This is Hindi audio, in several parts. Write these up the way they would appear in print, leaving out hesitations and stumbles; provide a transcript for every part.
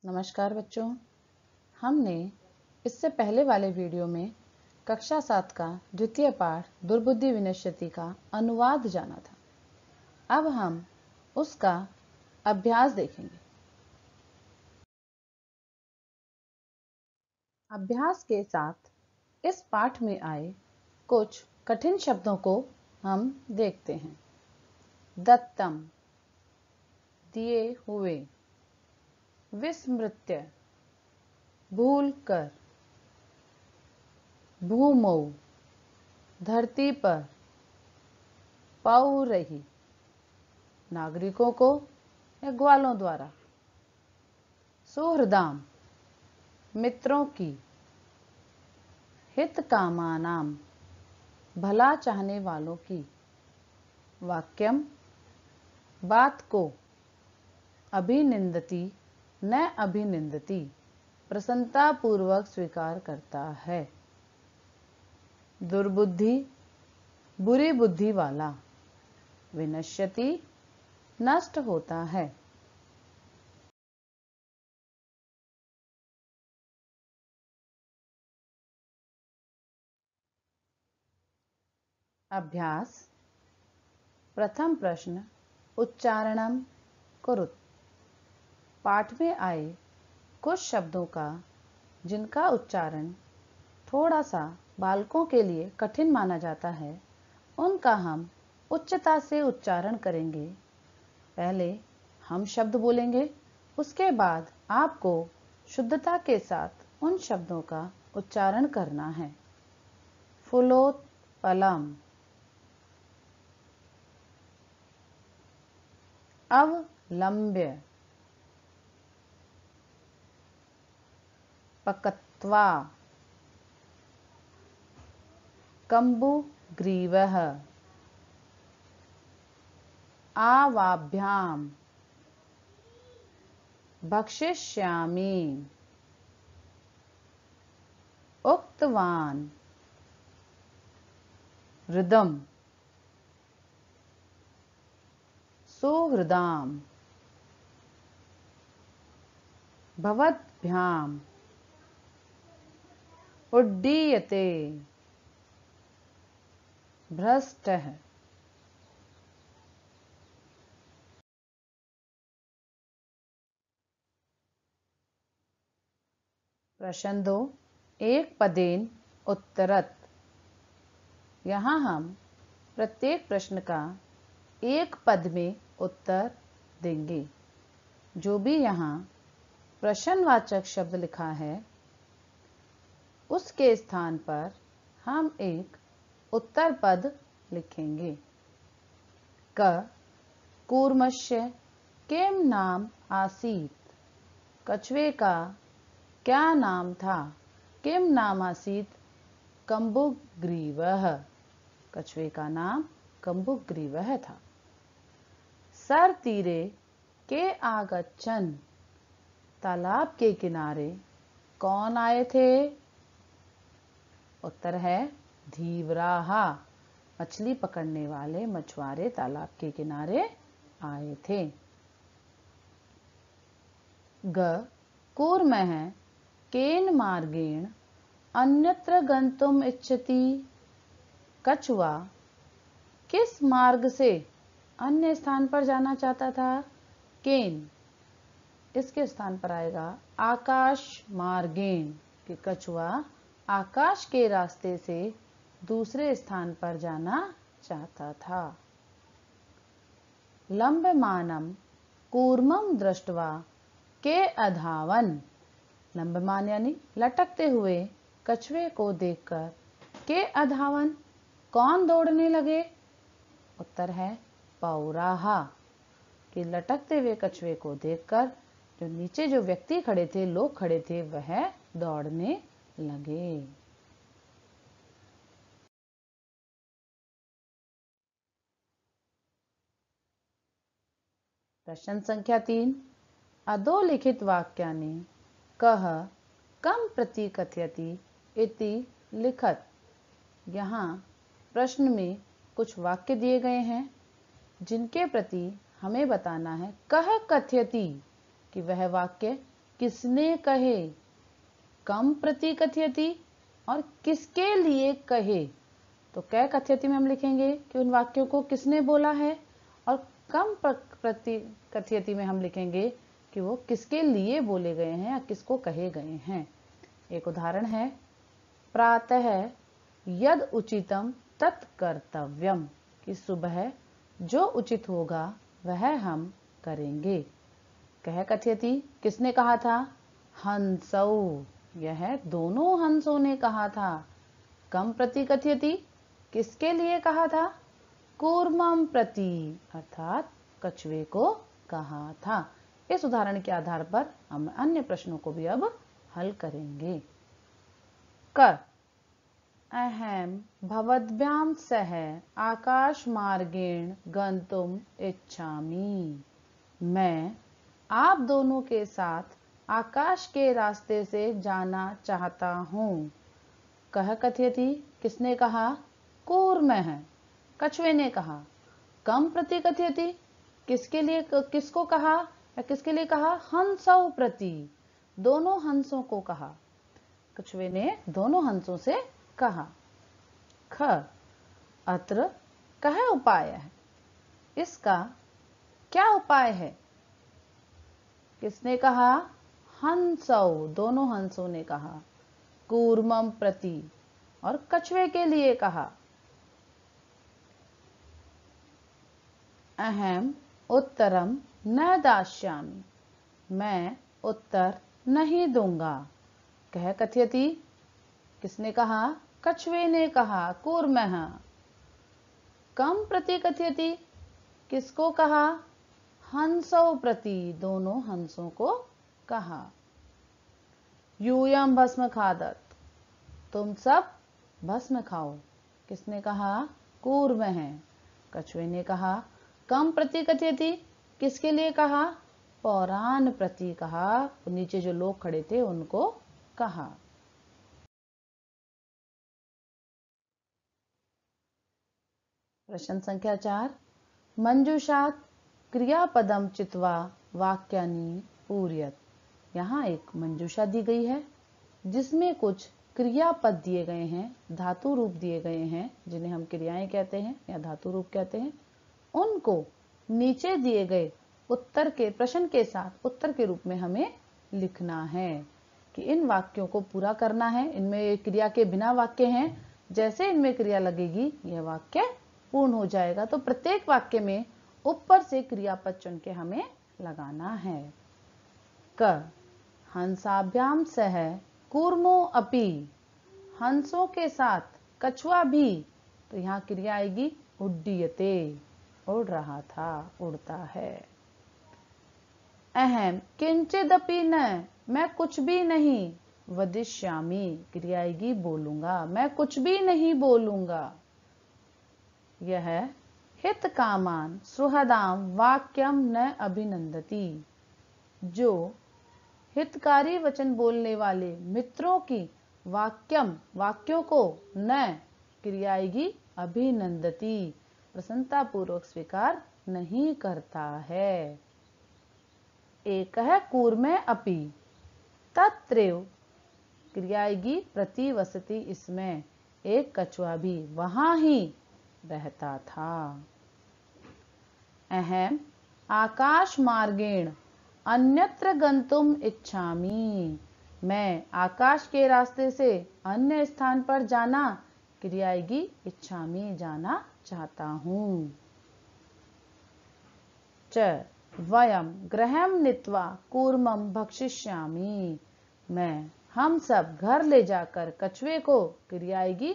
नमस्कार बच्चों। हमने इससे पहले वाले वीडियो में कक्षा 7 का द्वितीय पाठ दुर्बुद्धि विनश्यति का अनुवाद जाना था। अब हम उसका अभ्यास देखेंगे। अभ्यास के साथ इस पाठ में आए कुछ कठिन शब्दों को हम देखते हैं। दत्तम, दिए हुए। विस्मृत्य, भूल कर। भूमौ, धरती पर। पौरही, नागरिकों को या ग्वालों द्वारा। सुहृदाम, मित्रों की। हितकामानाम, भला चाहने वालों की। वाक्यम, बात को। अभिनिंदति न अभिनिंदति, प्रसन्नता पूर्वक स्वीकार करता है। दुर्बुद्धि, बुरी बुद्धि वाला। विनश्यति, नष्ट होता है। अभ्यास। प्रथम प्रश्न, उच्चारणम कुरुत। पाठ में आए कुछ शब्दों का जिनका उच्चारण थोड़ा सा बालकों के लिए कठिन माना जाता है, उनका हम उच्चता से उच्चारण करेंगे। पहले हम शब्द बोलेंगे, उसके बाद आपको शुद्धता के साथ उन शब्दों का उच्चारण करना है। फुलोत्पलम, अवलंब्य। पकत्वा, कम्बुग्रीवः। आवाभ्याम, भक्षिष्यामि। उक्तवान, हृदम। सुहृदाम, भवद्भ्याम। उड्डीयते, भ्रष्टः। प्रश्न 2, एक पदेन उत्तरत। यहाँ हम प्रत्येक प्रश्न का एक पद में उत्तर देंगे। जो भी यहाँ प्रश्नवाचक शब्द लिखा है, उसके स्थान पर हम एक उत्तर पद लिखेंगे। क कूर्मस्य किम नाम आसीत। कछुए का क्या नाम था। किम नाम आसीत, कम्बुग्रीवः। कछुए का नाम कम्बुग्रीवः था। सर तीरे के आगच्छन्। तालाब के किनारे कौन आए थे। उत्तर है धीवराहा। मछली पकड़ने वाले मछुआरे तालाब के किनारे आए थे। ग कूर्मः केन मार्गेण अन्यत्र गन्तुम इच्छति। कछुआ किस मार्ग से अन्य स्थान पर जाना चाहता था। केन, इसके स्थान पर आएगा आकाश मार्गेण, कि कछुआ आकाश के रास्ते से दूसरे स्थान पर जाना चाहता था। लंबमानम कूर्मम दृष्ट्वा के अधावन। लंबमान यानी लटकते हुए कछुए को देखकर के अधावन, कौन दौड़ने लगे। उत्तर है पौराहा, कि लटकते हुए कछुए को देखकर जो नीचे जो व्यक्ति खड़े थे, लोग खड़े थे, वह दौड़ने लगे। प्रश्न संख्या 3, अधोलिखित वाक्यानि कः कम प्रति कथयति इति लिखत। यहाँ प्रश्न में कुछ वाक्य दिए गए हैं जिनके प्रति हमें बताना है कः कथयति, कि वह वाक्य किसने कहे, कम प्रति कथयति और किसके लिए कहे। तो कै कथयति में हम लिखेंगे कि उन वाक्यों को किसने बोला है, और कम प्रति कथयति में हम लिखेंगे कि वो किसके लिए बोले गए हैं या किसको कहे गए हैं। एक उदाहरण है, प्रातः यद उचितम तत् कर्तव्यम, कि सुबह जो उचित होगा वह हम करेंगे। कह कथयति किसने कहा था, हंसौ, यह दोनों हंसों ने कहा था। कम प्रति कथयति किसके लिए कहा था, कूर्मम प्रति, अर्थात कछुए को कहा था। इस उदाहरण के आधार पर हम अन्य प्रश्नों को भी अब हल करेंगे। क, अहम भवद्भ्याम सह आकाश मार्गेण गंतुम इच्छामि, मैं आप दोनों के साथ आकाश के रास्ते से जाना चाहता हूँ। कह कथयति किसने कहा, कूर्मः, कछुए ने कहा। कम प्रति कथयति किसके लिए, किसको कहा या किसके लिए कहा, हंसौ प्रति, दोनों हंसों को कहा। कछुए ने दोनों हंसों से कहा। ख, अत्र कह उपाय है, इसका क्या उपाय है। किसने कहा, हंसौ, दोनों हंसों ने कहा। कूर्मम प्रति, और कछुए के लिए कहा। अहम उत्तरम न दास्यामि, मैं उत्तर नहीं दूंगा। कह कथयति किसने कहा, कछुए ने कहा, कूर्मः। कम प्रति कथयति किसको कहा, हंसौ प्रति, दोनों हंसों को कहा। यूयम भस्म खादत, तुम सब भस्म खाओ, किसने कहा, कूर्मः, कछुए ने कहा। कम प्रति कथयति किसके लिए कहा, पौरान प्रति कहा, नीचे जो लोग खड़े थे उनको कहा। प्रश्न संख्या 4, मंजूषात् क्रियापदम चित्वा वाक्यानि पूरयत। यहाँ एक मंजूषा दी गई है जिसमें कुछ क्रियापद दिए गए हैं, धातु रूप दिए गए हैं, जिन्हें हम क्रियाएं कहते हैं या धातु रूप कहते हैं। उनको नीचे दिए गए उत्तर के प्रश्न के साथ उत्तर के रूप में हमें लिखना है कि इन वाक्यों को पूरा करना है। इनमें क्रिया के बिना वाक्य हैं, जैसे इनमें क्रिया लगेगी यह वाक्य पूर्ण हो जाएगा। तो प्रत्येक वाक्य में ऊपर से क्रियापद चुन के हमें लगाना है। क, हंसाभ्याम सह कूर्मो अपि, हंसों के साथ कछुआ भी। तो यहाँ क्रिया आएगी उड्डीयते, उड़ रहा था, उड़ता है। अहम किंचिदपि न, मैं कुछ भी नहीं। वदिष्यामि, क्रिया आएगी बोलूंगा, मैं कुछ भी नहीं बोलूंगा। यह हित कामान सुहृदाम वाक्यम न अभिनंदति, जो हितकारी वचन बोलने वाले मित्रों की वाक्यों को न, क्रिया आएगी अभिनंदति, प्रसन्नता पूर्वक स्वीकार नहीं करता है। एक है कूर्मे अपि, तत्रैव, क्रिया आएगी प्रतिवसति, इसमें एक कछुआ भी वहां ही रहता था। अहम आकाश मार्गेण अन्यत्र गंतुम इच्छामि, मैं आकाश के रास्ते से अन्य स्थान पर जाना, क्रिया आएगी इच्छामि, जाना चाहता हूँ। च, वयम गृहं नीत्वा कूर्मं भक्षिष्यामि, मैं हम सब घर ले जाकर कछुए को, क्रिया आएगी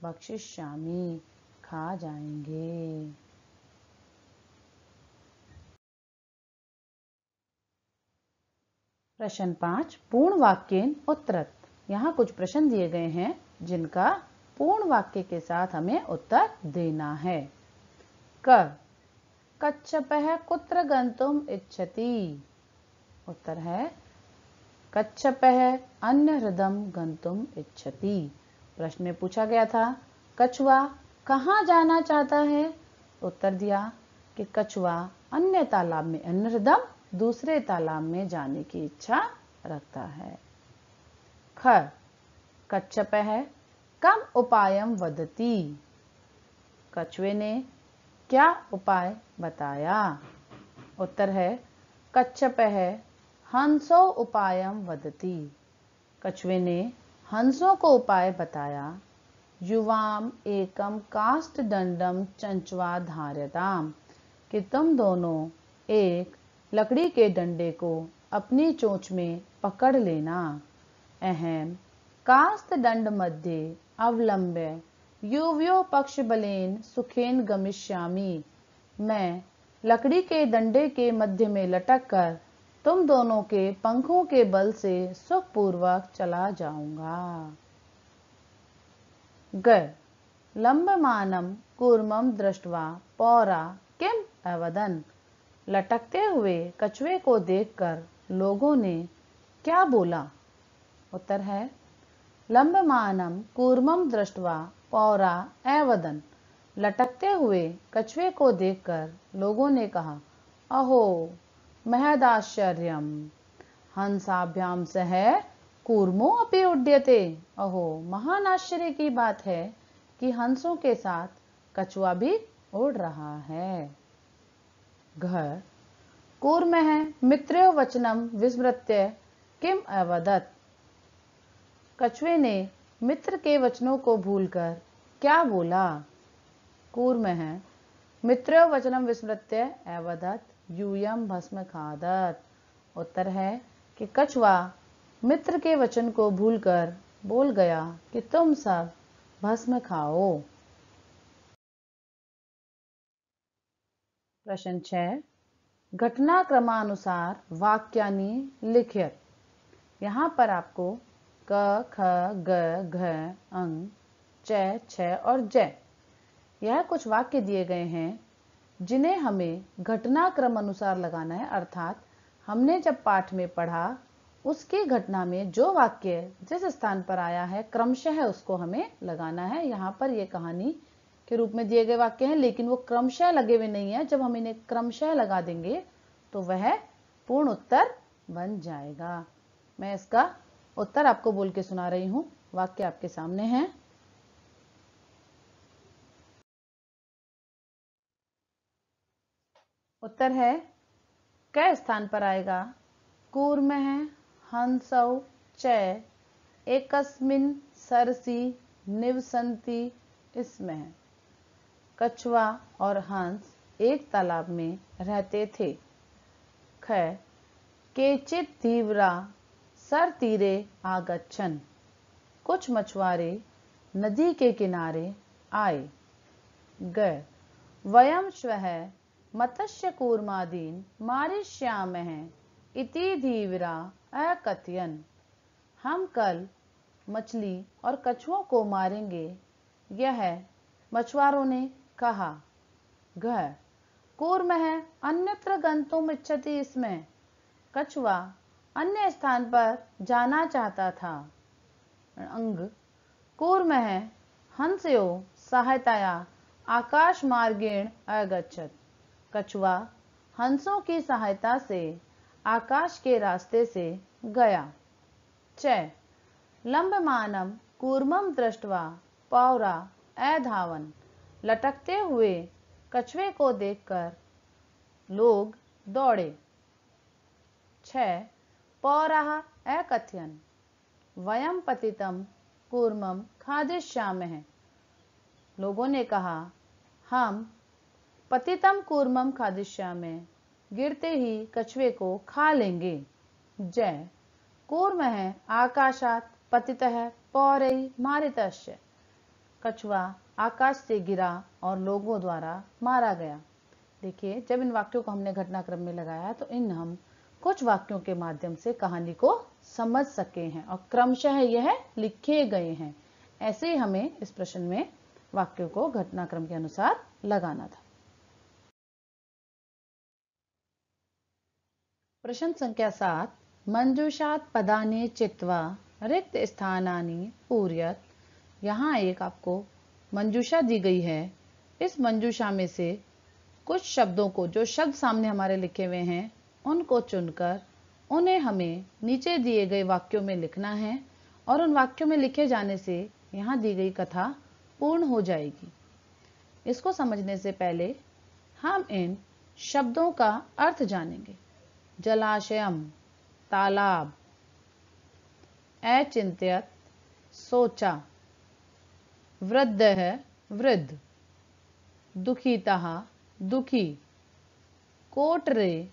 भक्षिष्यामि, खा जाएंगे। प्रश्न 5, पूर्ण वाक्येन उत्तरत। यहाँ कुछ प्रश्न दिए गए हैं जिनका पूर्ण वाक्य के साथ हमें उत्तर देना है। क, कच्छपः कुत्र गंतुम इच्छति, उत्तर है कच्छपः अन्य हृदम गंतुम इच्छति। प्रश्न में पूछा गया था कछुआ कहाँ जाना चाहता है, उत्तर दिया कि कछुआ अन्य तालाब में, अन्य हृदम दूसरे तालाब में जाने की इच्छा रखता है। ख कच्छपः कम उपायम वदति। कछुए ने क्या उपाय बताया? उत्तर है कच्छपः हंसो उपायम वदति। कछुए ने हंसों को उपाय बताया। युवाम एकम काष्ठदंडम चंचवा धार्यताम, कि तुम दोनों एक लकड़ी के डंडे को अपनी चोंच में पकड़ लेना। अहम काष्ठदंड मध्ये अवलंब्य युव्यो पक्ष बलेन सुखेन गमिष्यामि। मैं लकड़ी के डंडे के मध्य में लटक कर तुम दोनों के पंखों के बल से सुखपूर्वक चला जाऊंगा। ग लंबमानम कूर्मम दृष्ट्वा पौरा किम अवदन्। लटकते हुए कछुए को देखकर लोगों ने क्या बोला? उत्तर है लंबमानम कूर्मम दृष्ट्वा पौरा अवदन्। लटकते हुए कछुए को देखकर लोगों ने कहा, अहो महदाश्चर्यम हंसाभ्याम सह कूर्मो अपि उड्यते। अहो महान आश्चर्य की बात है कि हंसों के साथ कछुआ भी उड़ रहा है। घ कूर्मः मित्रो वचनम विस्मृत्य किम अवदत्। कछुए ने मित्र के वचनों को भूलकर क्या बोला? कूर्मः मित्रो वचनम विस्मृत्य अवदत् यूयम भस्म खादत्। उत्तर है कि कछुआ मित्र के वचन को भूलकर बोल गया कि तुम सब भस्म खाओ। प्रश्न 6 घटनाक्रमानुसार वाक्यानि लिखित। यहाँ पर आपको क ख ग घ अंग च छ और ज यह कुछ वाक्य दिए गए हैं जिन्हें हमें घटनाक्रम अनुसार लगाना है। अर्थात हमने जब पाठ में पढ़ा उसकी घटना में जो वाक्य जिस स्थान पर आया है क्रमशः उसको हमें लगाना है। यहाँ पर ये कहानी के रूप में दिए गए वाक्य हैं, लेकिन वो क्रमशः लगे हुए नहीं है। जब हम इन्हें क्रमशः लगा देंगे तो वह पूर्ण उत्तर बन जाएगा। मैं इसका उत्तर आपको बोल के सुना रही हूं। वाक्य आपके सामने है। उत्तर है क स्थान पर आएगा कूर्मः हंसौ च एकस्मिन् सरसि निवसन्ति स्मः। कछुआ और हंस एक तालाब में रहते थे। ख केचित् धीवरा सर तीरे आगच्छन्। कुछ मछुआरे नदी के किनारे आए। ग वयं श्वः मत्स्य कूर्मादीन् मारिष्यामः इति धीवरा अकथयन्। हम कल मछली और कछुओं को मारेंगे, यह मछुआरों ने कहा। घ कूर्मः अन्यत्र गन्तुम् इच्छति स्म। कछुआ अन्य स्थान पर जाना चाहता था। अंग कूर्मः हंसयोः सहायतया आकाश मार्गेण अगच्छत्। कछुआ हंसों की सहायता से आकाश के रास्ते से गया। च लंबमानम कूर्मम दृष्ट्वा पौरा अधावन्। लटकते हुए कछुए को देखकर लोग दौड़े। 6 पौराः अकथयन् वयं पतितं कूर्मं खादिष्यामः। लोगों ने कहा, हम पतितम कूर्मम खादिष्यामः, गिरते ही कछुए को खा लेंगे। जय कूर्मः आकाशात् पतितः पौरैः मारितश्च। कछुआ आकाश से गिरा और लोगों द्वारा मारा गया। देखिए, जब इन वाक्यों को हमने घटनाक्रम में लगाया तो इन हम कुछ वाक्यों के माध्यम से कहानी को समझ सके हैं और क्रमशः यह लिखे गए हैं। ऐसे ही हमें इस प्रश्न में वाक्यों को घटनाक्रम के अनुसार लगाना था। प्रश्न संख्या 7 मंजूषात् पदानि चित्वा रिक्त स्थानानि पूरयत्। यहाँ एक आपको मंजूषा दी गई है। इस मंजूषा में से कुछ शब्दों को, जो शब्द सामने हमारे लिखे हुए हैं, उनको चुनकर उन्हें हमें नीचे दिए गए वाक्यों में लिखना है और उन वाक्यों में लिखे जाने से यहाँ दी गई कथा पूर्ण हो जाएगी। इसको समझने से पहले हम इन शब्दों का अर्थ जानेंगे। जलाशयम तालाब, अचिंत्यत सोचा, वृद्धः वृद्ध, दुखितः दुखी, कोटरे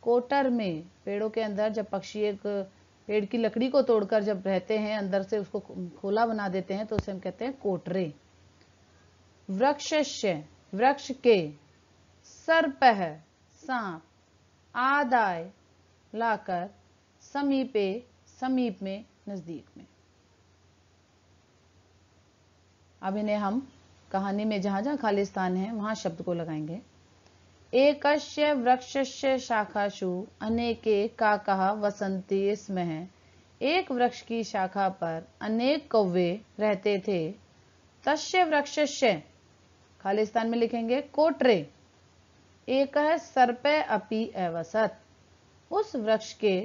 कोटर में, पेड़ों के अंदर जब पक्षी एक पेड़ की लकड़ी को तोड़कर जब रहते हैं, अंदर से उसको खोला बना देते हैं तो उसे हम कहते हैं कोटरे। वृक्षस्य वृक्ष के, सर्पः सांप, आदाय लाकर, समीपे समीप में नजदीक में। अब इन्हें हम कहानी में जहां जहां खाली स्थान है वहां शब्द को लगाएंगे। एकस्य वृक्षस्य शाखासु अनेके काकाः वसन्ति स्मः। एक वृक्ष की शाखा पर अनेक कौवे रहते थे। तस्य वृक्षस्य, खाली स्थान में लिखेंगे कोटरे, एकः सर्पः अपि अवसत्। उस वृक्ष के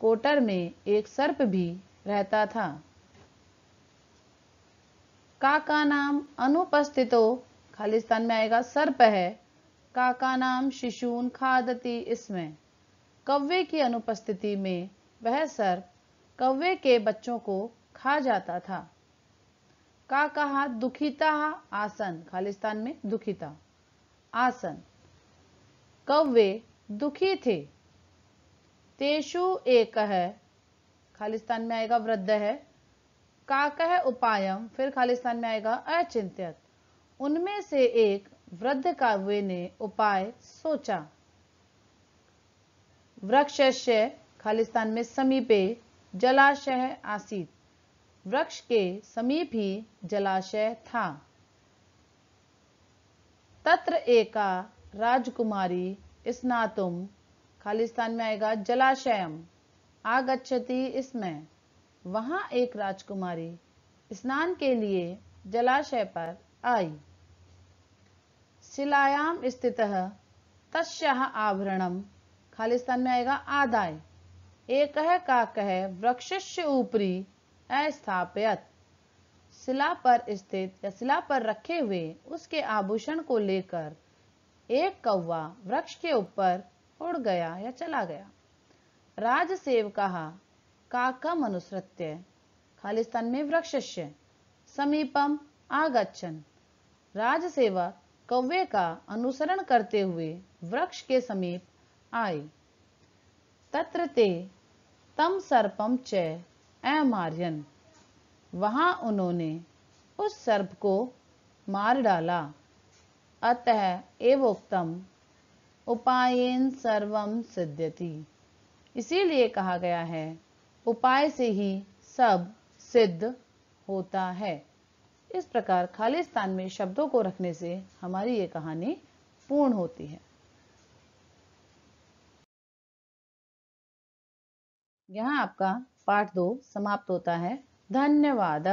कोटर में एक सर्प भी रहता था। काकानाम अनुपस्थितो, खाली स्थान में आएगा सर्प है, काकानाम शिशून खादति, इसमें कौवे की अनुपस्थिति में वह सर्प कौवे के बच्चों को खा जाता था। काकाः दुखिताः आसन, खाली स्थान में दुखिता आसन, कौवे दुखी थे। तेषु एकः, खाली स्थान में आएगा वृद्ध है, काकः उपायम, फिर खाली स्थान में आएगा अचिंत्यत, उनमें से एक वृद्ध कौवे ने उपाय सोचा। वृक्षस्य, खाली स्थान में समीपे, जलाशय आसीत्, वृक्ष के समीप ही जलाशय था। तत्र एका राजकुमारी स्नातुम, खाली स्थान में आएगा जलाशयम, आगच्छति, इसमें वहां एक राजकुमारी स्नान के लिए जलाशय पर आई। शिलायाम स्थितः तस्याः आभरणम, खाली स्थान में आएगा आदाय, एकः काकः वृक्षस्य ऊपरी अस्थापयत्। शिला पर स्थित या शिला पर रखे हुए उसके आभूषण को लेकर एक कौवा वृक्ष के ऊपर उड़ गया या चला गया। राजसेवकः काकम अनुसृत्य, खाली स्थान में वृक्षस्य, समीपम आगच्छन्। राजसेवक कौवे का अनुसरण करते हुए वृक्ष के समीप आए। तत्र ते तम सर्पम च अमार्यन्, वहां उन्होंने उस सर्प को मार डाला। अतः एवोक्तम उपायेन सर्वम सिद्ध्यति, इसीलिए कहा गया है उपाय से ही सब सिद्ध होता है। इस प्रकार खाली स्थान में शब्दों को रखने से हमारी ये कहानी पूर्ण होती है। यहाँ आपका पाठ 2 समाप्त होता है। धन्यवाद।